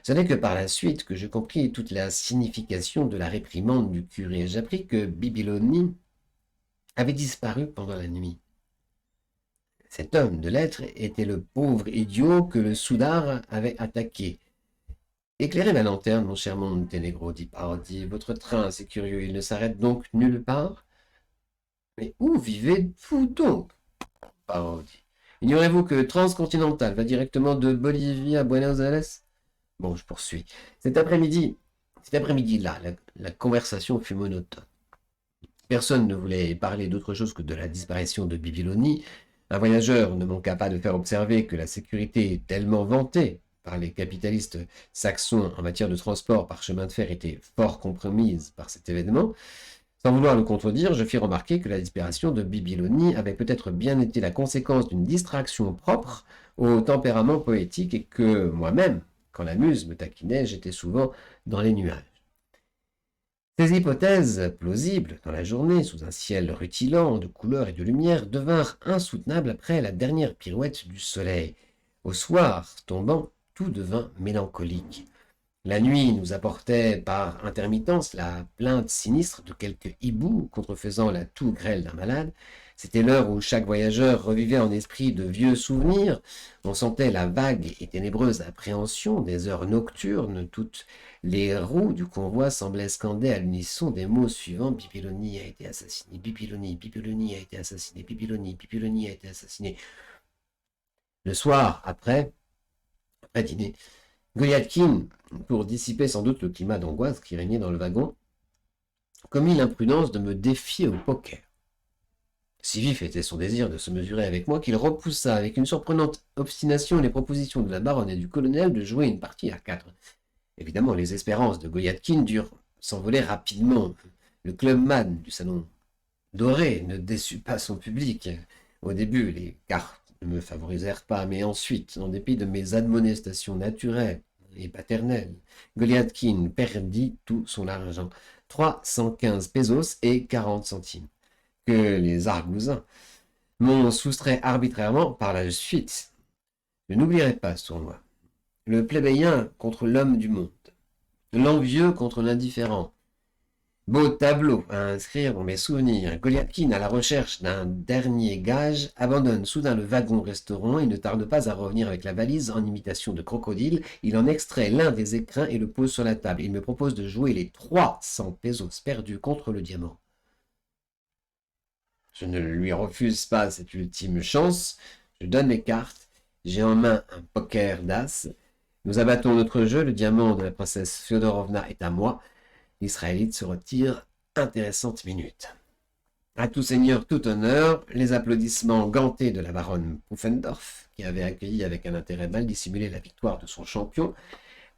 Ce n'est que par la suite que je compris toute la signification de la réprimande du curé. J'appris que Bibiloni avait disparu pendant la nuit. Cet homme de lettres était le pauvre idiot que le soudard avait attaqué. Éclairez ma lanterne, mon cher Montenegro, dit Parodi. Votre train, c'est curieux, il ne s'arrête donc nulle part? Mais où vivez-vous donc? Parodie. Ignorez-vous que Transcontinental va directement de Bolivie à Buenos Aires? Bon, je poursuis. Cet après-midi-là, la conversation fut monotone. Personne ne voulait parler d'autre chose que de la disparition de Bibiloni. Un voyageur ne manqua pas de faire observer que la sécurité tellement vantée par les capitalistes saxons en matière de transport par chemin de fer était fort compromise par cet événement. Sans vouloir le contredire, je fis remarquer que la disparition de Bibiloni avait peut-être bien été la conséquence d'une distraction propre au tempérament poétique et que moi-même, quand la muse me taquinait, j'étais souvent dans les nuages. Ces hypothèses, plausibles dans la journée, sous un ciel rutilant de couleurs et de lumière, devinrent insoutenables après la dernière pirouette du soleil. Au soir, tombant, tout devint mélancolique. La nuit nous apportait par intermittence la plainte sinistre de quelques hiboux contrefaisant la toux grêle d'un malade. C'était l'heure où chaque voyageur revivait en esprit de vieux souvenirs. On sentait la vague et ténébreuse appréhension des heures nocturnes. Toutes les roues du convoi semblaient scander à l'unisson des mots suivants. Bibiloni a été assassiné, Bibiloni, Bibiloni a été assassiné, Bibiloni, Bibiloni a été assassiné. Le soir, après dîner, Golyatkin, pour dissiper sans doute le climat d'angoisse qui régnait dans le wagon, commit l'imprudence de me défier au poker. Si vif était son désir de se mesurer avec moi qu'il repoussa avec une surprenante obstination les propositions de la baronne et du colonel de jouer une partie à 4. Évidemment, les espérances de Golyatkin durent s'envoler rapidement. Le clubman du salon doré ne déçut pas son public. Au début, les cartes ne me favorisèrent pas, mais ensuite, en dépit de mes admonestations naturelles et paternelles, Golyatkin perdit tout son argent, 315 pesos et 40 centimes, que les argousins m'ont soustrait arbitrairement par la suite. Je n'oublierai pas ce tournoi. Le plébéien contre l'homme du monde, l'envieux contre l'indifférent. Beau tableau à inscrire dans mes souvenirs. Golyatkin, à la recherche d'un dernier gage, abandonne soudain le wagon-restaurant et ne tarde pas à revenir avec la valise en imitation de crocodile. Il en extrait l'un des écrins et le pose sur la table. Il me propose de jouer les 300 pesos perdus contre le diamant. Je ne lui refuse pas cette ultime chance. Je donne mes cartes. J'ai en main un poker d'as. Nous abattons notre jeu. Le diamant de la princesse Fyodorovna est à moi. L'Israélite se retire. Intéressante minute. À tout seigneur, tout honneur, les applaudissements gantés de la baronne Pufendorf, qui avait accueilli avec un intérêt mal dissimulé la victoire de son champion,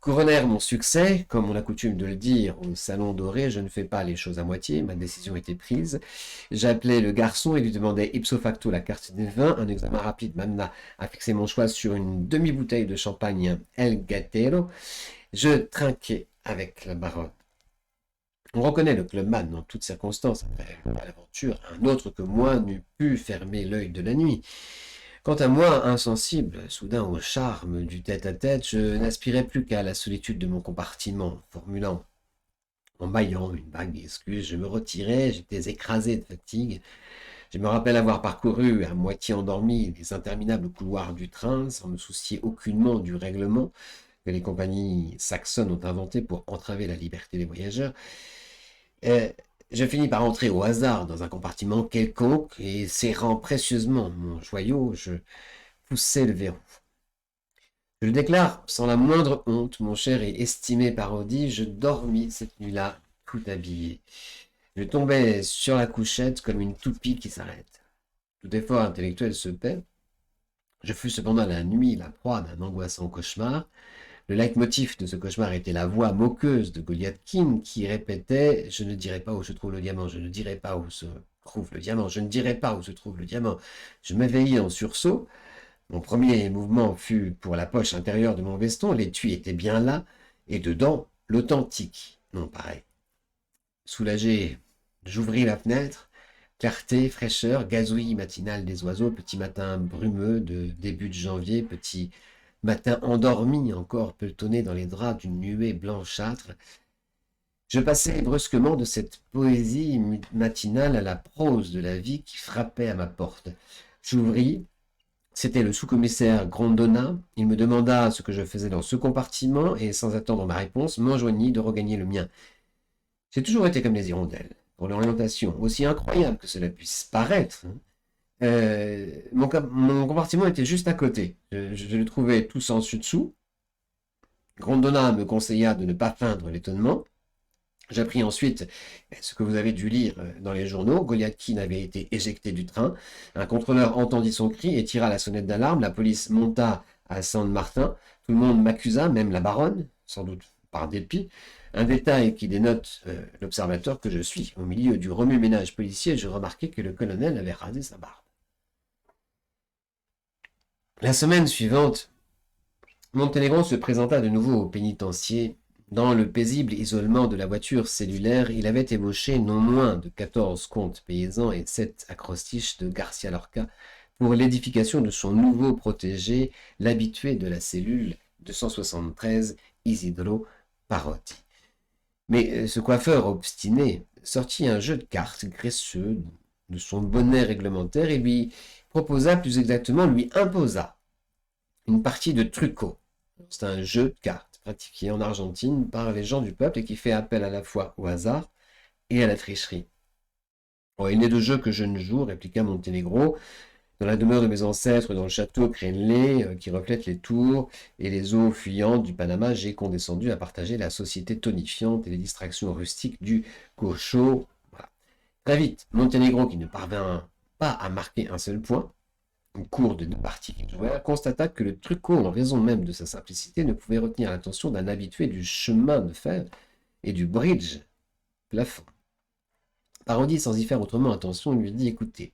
couronnèrent mon succès. Comme on a coutume de le dire au salon doré, je ne fais pas les choses à moitié, ma décision était prise. J'appelai le garçon et lui demandai ipso facto la carte des vins. Un examen rapide m'amena à fixer mon choix sur une demi-bouteille de champagne El Gatero. Je trinquai avec la baronne. On reconnaît le clubman dans toutes circonstances. Après l'aventure, un autre que moi n'eût pu fermer l'œil de la nuit. Quant à moi, insensible, soudain au charme du tête-à-tête, je n'aspirais plus qu'à la solitude de mon compartiment, formulant, en bâillant une vague excuse, je me retirais, j'étais écrasé de fatigue. Je me rappelle avoir parcouru, à moitié endormi, les interminables couloirs du train, sans me soucier aucunement du règlement que les compagnies saxonnes ont inventé pour entraver la liberté des voyageurs. Je finis par entrer au hasard dans un compartiment quelconque et serrant précieusement mon joyau, je poussai le verrou. Je le déclare sans la moindre honte, mon cher et estimé Parodi, je dormis cette nuit-là tout habillé. Je tombais sur la couchette comme une toupie qui s'arrête. Tout effort intellectuel se paie. Je fus cependant la nuit la proie d'un angoissant cauchemar. Le leitmotiv de ce cauchemar était la voix moqueuse de Golyatkin qui répétait « Je ne dirai pas où se trouve le diamant, je ne dirai pas où se trouve le diamant, je ne dirai pas où se trouve le diamant. » Je m'éveillai en sursaut. Mon premier mouvement fut pour la poche intérieure de mon veston. L'étui était bien là, et dedans, l'authentique, non pareil. Soulagé, j'ouvris la fenêtre. Clarté, fraîcheur, gazouillis matinal des oiseaux, petit matin brumeux de début de janvier, petit matin endormi, encore pelotonné dans les draps d'une nuée blanchâtre. Je passais brusquement de cette poésie matinale à la prose de la vie qui frappait à ma porte. J'ouvris. C'était le sous-commissaire Grondona. Il me demanda ce que je faisais dans ce compartiment et, sans attendre ma réponse, m'enjoignit de regagner le mien. J'ai toujours été comme les hirondelles. pour l'orientation, aussi incroyable que cela puisse paraître, hein, mon compartiment était juste à côté. Je le trouvais tout sens dessous. Grondona me conseilla de ne pas feindre l'étonnement. J'appris ensuite ce que vous avez dû lire dans les journaux. Goliathkin avait été éjecté du train. Un contrôleur entendit son cri et tira la sonnette d'alarme. La police monta à Saint-Martin. Tout le monde m'accusa, même la baronne, sans doute par dépit. Un détail qui dénote l'observateur que je suis. Au milieu du remue-ménage policier, je remarquai que le colonel avait rasé sa barbe. La semaine suivante, Monténégro se présenta de nouveau au pénitencier. Dans le paisible isolement de la voiture cellulaire, il avait ébauché non moins de 14 contes paysans et 7 acrostiches de Garcia Lorca pour l'édification de son nouveau protégé, l'habitué de la cellule 273, Isidro Parotti. Mais ce coiffeur obstiné sortit un jeu de cartes graisseux de son bonnet réglementaire et lui proposa, plus exactement, lui imposa une partie de truco. C'est un jeu de cartes pratiqué en Argentine par les gens du peuple et qui fait appel à la fois au hasard et à la tricherie. « Il n'est de jeu que je ne joue, répliqua Monténégro. Dans la demeure de mes ancêtres, dans le château crénelé qui reflète les tours et les eaux fuyantes du Panama, j'ai condescendu à partager la société tonifiante et les distractions rustiques du Cocho. Voilà. Très vite, Monténégro, qui ne parvint pas à marquer un seul point, au cours de 2 parties qu'il jouait, constata que le truco, en raison même de sa simplicité, ne pouvait retenir l'attention d'un habitué du chemin de fer et du bridge plafond. Parondi, sans y faire autrement attention, lui dit « Écoutez,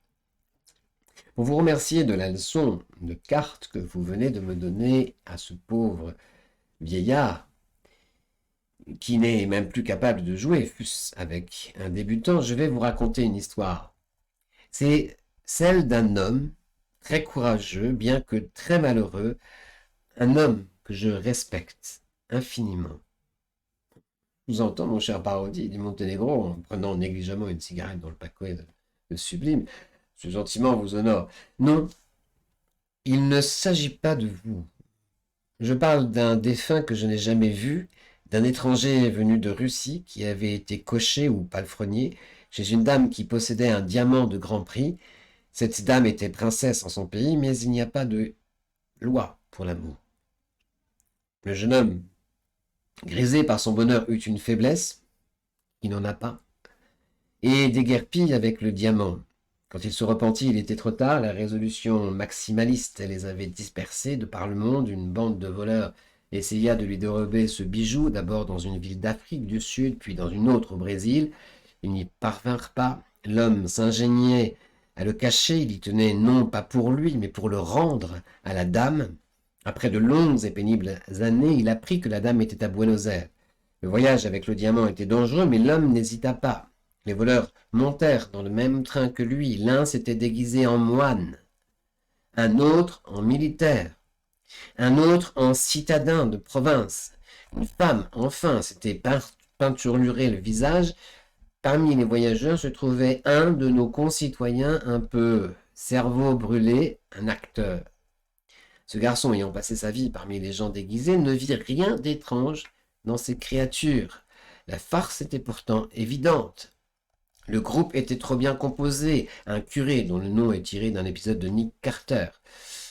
pour vous remercier de la leçon de cartes que vous venez de me donner à ce pauvre vieillard, qui n'est même plus capable de jouer, fût-ce avec un débutant, je vais vous raconter une histoire. C'est celle d'un homme très courageux, bien que très malheureux, un homme que je respecte infiniment. » Je vous entends, mon cher Parodi, dit Monténégro, en prenant négligemment une cigarette dans le paquet de Sublime. Ce gentiment vous honore. Non, il ne s'agit pas de vous. Je parle d'un défunt que je n'ai jamais vu, d'un étranger venu de Russie qui avait été cocher ou palefrenier chez une dame qui possédait un diamant de grand prix. Cette dame était princesse en son pays, mais il n'y a pas de loi pour l'amour. Le jeune homme, grisé par son bonheur, eut une faiblesse, il n'en a pas, et déguerpit avec le diamant. Quand il se repentit, il était trop tard, la résolution maximaliste les avait dispersés de par le monde, une bande de voleurs essaya de lui dérober ce bijou, d'abord dans une ville d'Afrique du Sud, puis dans une autre au Brésil. Ils n'y parvinrent pas, l'homme s'ingéniait à le cacher, il y tenait non pas pour lui, mais pour le rendre à la dame. Après de longues et pénibles années, il apprit que la dame était à Buenos Aires. Le voyage avec le diamant était dangereux, mais l'homme n'hésita pas. Les voleurs montèrent dans le même train que lui. L'un s'était déguisé en moine, un autre en militaire, un autre en citadin de province. Une femme, enfin, s'était peinturluré le visage. Parmi les voyageurs se trouvait un de nos concitoyens un peu cerveau brûlé, un acteur. Ce garçon, ayant passé sa vie parmi les gens déguisés, ne vit rien d'étrange dans ces créatures. La farce était pourtant évidente. Le groupe était trop bien composé. Un curé, dont le nom est tiré d'un épisode de Nick Carter,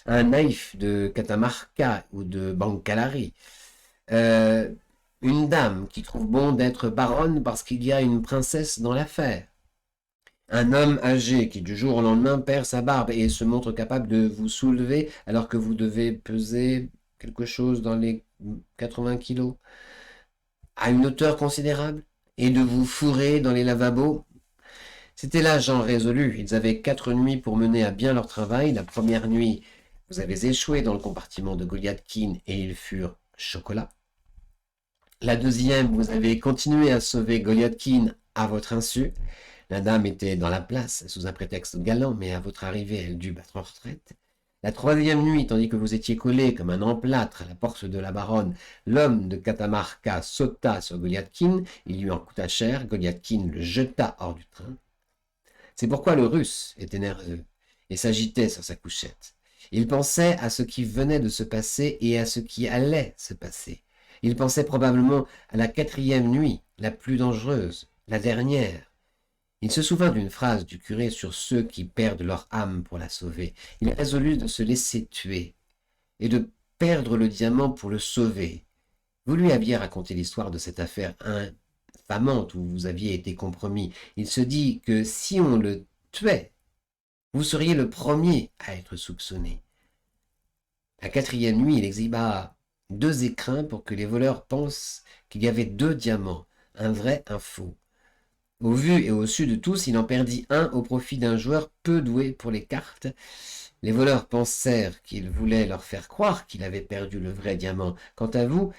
un naïf de Catamarca ou de Bancalari, une dame qui trouve bon d'être baronne parce qu'il y a une princesse dans l'affaire, un homme âgé qui du jour au lendemain perd sa barbe et se montre capable de vous soulever alors que vous devez peser quelque chose dans les 80 kilos à une hauteur considérable et de vous fourrer dans les lavabos. C'était là gens résolus. Ils avaient 4 nuits pour mener à bien leur travail. La première nuit, vous avez échoué dans le compartiment de Goliathkin et ils furent chocolat. La deuxième, vous avez continué à sauver Goliathkin à votre insu. La dame était dans la place sous un prétexte galant, mais à votre arrivée, elle dut battre en retraite. La troisième nuit, tandis que vous étiez collé comme un emplâtre à la porte de la baronne, l'homme de Catamarca sauta sur Goliathkin, il lui en coûta cher, Goliathkin le jeta hors du train. C'est pourquoi le Russe était nerveux et s'agitait sur sa couchette. Il pensait à ce qui venait de se passer et à ce qui allait se passer. Il pensait probablement à la 4e nuit, la plus dangereuse, la dernière. Il se souvint d'une phrase du curé sur ceux qui perdent leur âme pour la sauver. Il résolut de se laisser tuer et de perdre le diamant pour le sauver. Vous lui aviez raconté l'histoire de cette affaire infamante où vous aviez été compromis. Il se dit que si on le tuait, vous seriez le premier à être soupçonné. La quatrième nuit, il exhiba 2 écrins pour que les voleurs pensent qu'il y avait 2 diamants, un vrai, un faux. Au vu et au su de tous, il en perdit un au profit d'un joueur peu doué pour les cartes. Les voleurs pensèrent qu'il voulait leur faire croire qu'il avait perdu le vrai diamant. Quant à vous,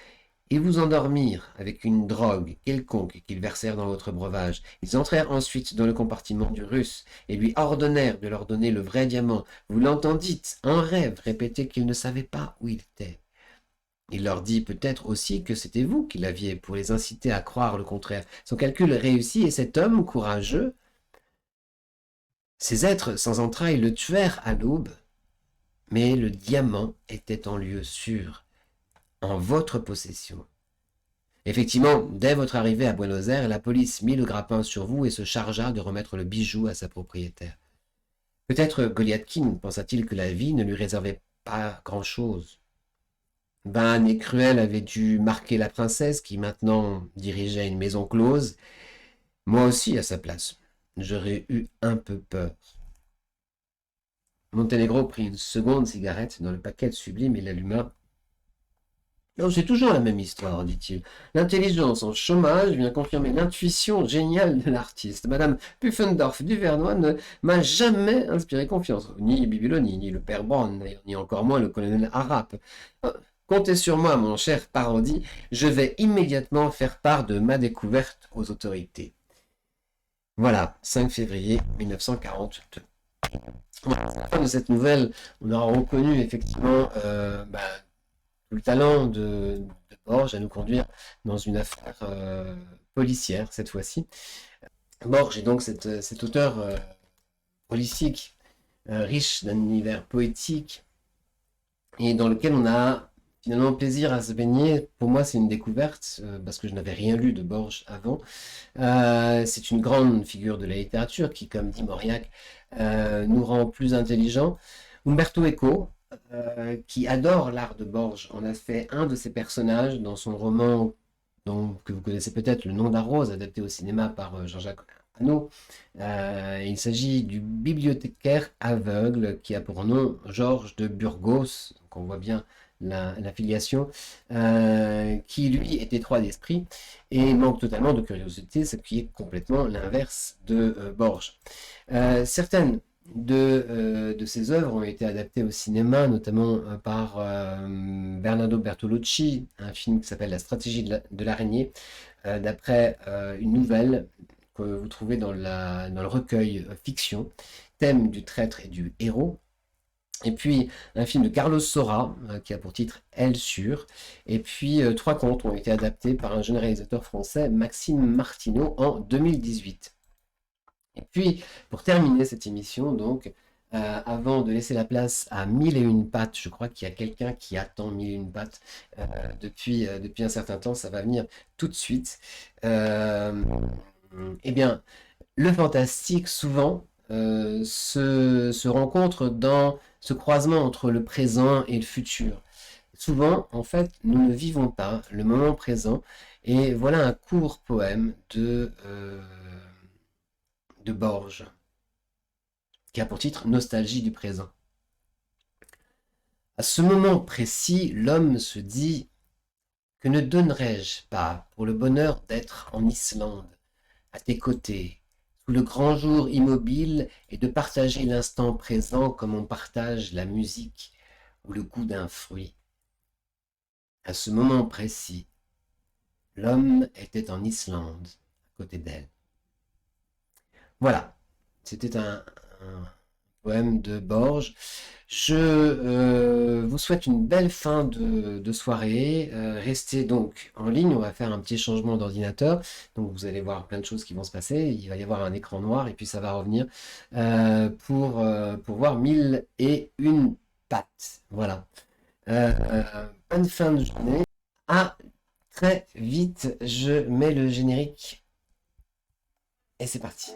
ils vous endormirent avec une drogue quelconque qu'ils versèrent dans votre breuvage. Ils entrèrent ensuite dans le compartiment du Russe et lui ordonnèrent de leur donner le vrai diamant. Vous l'entendîtes, en rêve, répéter qu'il ne savait pas où il était. Il leur dit peut-être aussi que c'était vous qui l'aviez pour les inciter à croire le contraire. Son calcul réussit et cet homme courageux, ces êtres sans entrailles le tuèrent à l'aube. Mais le diamant était en lieu sûr, en votre possession. Effectivement, dès votre arrivée à Buenos Aires, la police mit le grappin sur vous et se chargea de remettre le bijou à sa propriétaire. Peut-être Goliathkin pensa-t-il que la vie ne lui réservait pas grand-chose. Van et Cruel avaient dû marquer la princesse qui maintenant dirigeait une maison close. Moi aussi, à sa place, j'aurais eu un peu peur. Montenegro prit une seconde cigarette dans le paquet sublime et l'alluma. Non, c'est toujours la même histoire, dit-il. L'intelligence en chômage vient confirmer l'intuition géniale de l'artiste. Madame Pufendorf du Vernois ne m'a jamais inspiré confiance, ni Bibuloni, ni le père Brown, ni encore moins le colonel Harrap. Comptez sur moi, mon cher Parodi, je vais immédiatement faire part de ma découverte aux autorités. Voilà, 5 février 1942. À la fin de cette nouvelle, on aura reconnu effectivement le talent de Borges à nous conduire dans une affaire policière cette fois-ci. Borges est donc cet auteur prolifique, riche d'un univers poétique et dans lequel on a finalement plaisir à se baigner. Pour moi, c'est une découverte parce que je n'avais rien lu de Borges avant. C'est une grande figure de la littérature qui, comme dit Mauriac, nous rend plus intelligents. Umberto Eco, qui adore l'art de Borges, en a fait un de ses personnages dans son roman que vous connaissez peut-être, Le Nom d'Arrose, adapté au cinéma par Jean-Jacques Hano. Il s'agit du bibliothécaire aveugle qui a pour nom Georges de Burgos, donc on voit bien la filiation, qui lui est étroit d'esprit et manque totalement de curiosité, ce qui est complètement l'inverse de Borges. Certaines de ses œuvres ont été adaptées au cinéma, notamment par Bernardo Bertolucci, un film qui s'appelle La stratégie de l'araignée, d'après une nouvelle que vous trouvez dans le recueil Fiction, thème du traître et du héros. Et puis un film de Carlos Saura qui a pour titre Elle Sûre. Et puis 3 contes ont été adaptés par un jeune réalisateur français, Maxime Martineau, en 2018. Et puis, pour terminer cette émission, donc, avant de laisser la place à 1001 pattes, je crois qu'il y a quelqu'un qui attend 1001 pattes depuis un certain temps, ça va venir tout de suite. Eh bien, le fantastique, souvent, se rencontre dans ce croisement entre le présent et le futur. Souvent, en fait, nous ne vivons pas le moment présent, et voilà un court poème de Borges, qui a pour titre Nostalgie du présent. À ce moment précis, l'homme se dit que ne donnerais-je pas pour le bonheur d'être en Islande, à tes côtés, sous le grand jour immobile, et de partager l'instant présent comme on partage la musique ou le goût d'un fruit. À ce moment précis, l'homme était en Islande, à côté d'elle. Voilà, c'était un poème de Borges. Je vous souhaite une belle fin de soirée. Restez donc en ligne, on va faire un petit changement d'ordinateur. Donc vous allez voir plein de choses qui vont se passer. Il va y avoir un écran noir et puis ça va revenir pour voir 1001 pattes. Voilà. Bonne fin de journée. À très vite, je mets le générique. Et c'est parti.